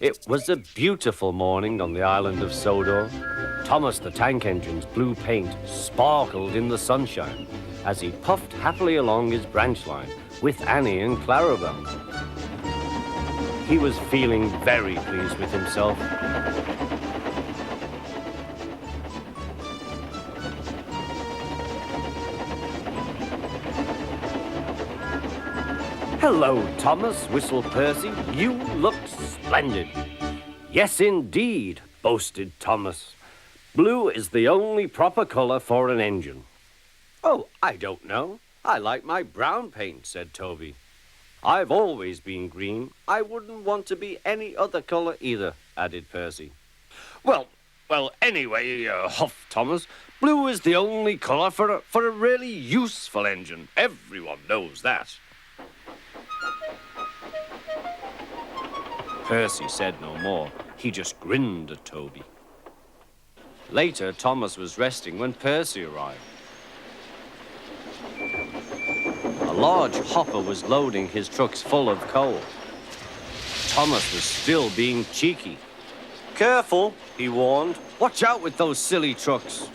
It was a beautiful morning on the island of Sodor. Thomas the Tank Engine's blue paint sparkled in the sunshine as he puffed happily along his branch line with Annie and Clarabelle. He was feeling very pleased with himself. "Hello, Thomas," whistled Percy. "You look splendid." "Yes, indeed," boasted Thomas. "Blue is the only proper color for an engine." "Oh, I don't know. I like my brown paint," said Toby. "I've always been green. I wouldn't want to be any other color either," added Percy. Well, anyway, huffed Thomas, "blue is the only color for a really useful engine. Everyone knows that." Percy said no more. He just grinned at Toby. Later, Thomas was resting when Percy arrived. A large hopper was loading his trucks full of coal. Thomas was still being cheeky. "Careful," he warned. "Watch out with those silly trucks."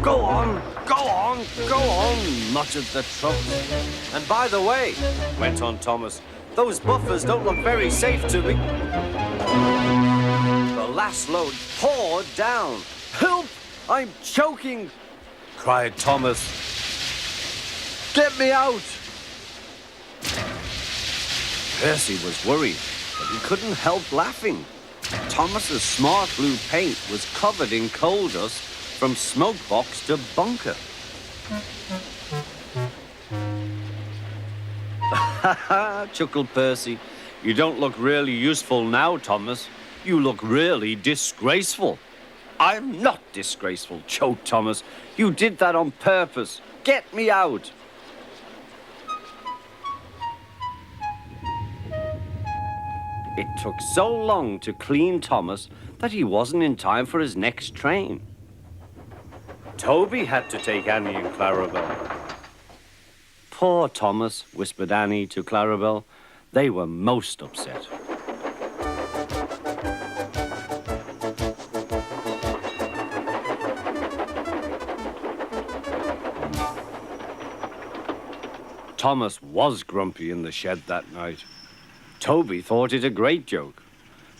Go on, go on, go on," muttered the trucks. "And by the way," went on Thomas, "those buffers don't look very safe to me." The last load poured down. "Help! I'm choking!" cried Thomas. "Get me out!" Percy was worried, but he couldn't help laughing. Thomas's smart blue paint was covered in coal dust from smoke box to bunker. "Ha ha," chuckled Percy. "You don't look really useful now, Thomas. You look really disgraceful." "I'm not disgraceful," choked Thomas. "You did that on purpose. Get me out." It took so long to clean Thomas that he wasn't in time for his next train. Toby had to take Annie and Clarabelle. "Poor Thomas," whispered Annie to Clarabelle. They were most upset. Thomas was grumpy in the shed that night. Toby thought it a great joke,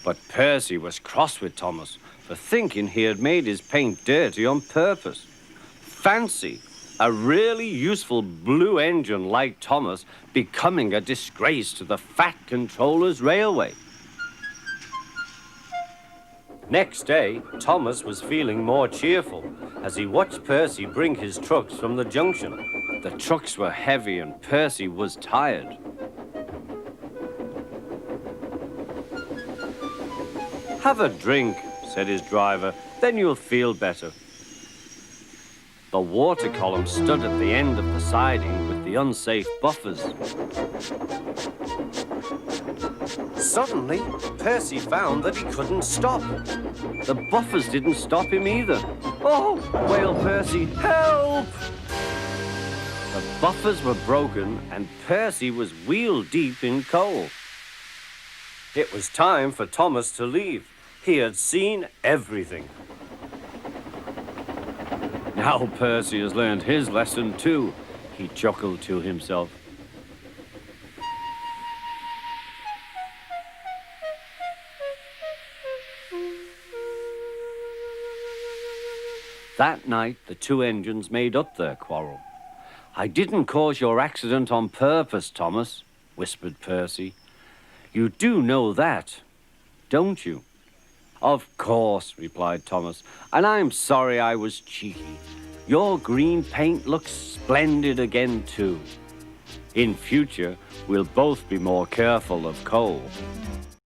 but Percy was cross with Thomas for thinking he had made his paint dirty on purpose. Fancy a really useful blue engine like Thomas becoming a disgrace to the Fat Controller's railway. Next day, Thomas was feeling more cheerful as he watched Percy bring his trucks from the junction. The trucks were heavy and Percy was tired. "Have a drink," said his driver, "then you'll feel better." The water column stood at the end of the siding with the unsafe buffers. Suddenly, Percy found that he couldn't stop. The buffers didn't stop him either. "Oh!" wailed Percy. "Help!" The buffers were broken and Percy was wheel-deep in coal. It was time for Thomas to leave. He had seen everything. "Now Percy has learned his lesson too," he chuckled to himself. That night, the two engines made up their quarrel. "I didn't cause your accident on purpose, Thomas," whispered Percy. "You do know that, don't you?" "Of course," replied Thomas, "and I'm sorry I was cheeky. Your green paint looks splendid again, too. In future, we'll both be more careful of coal."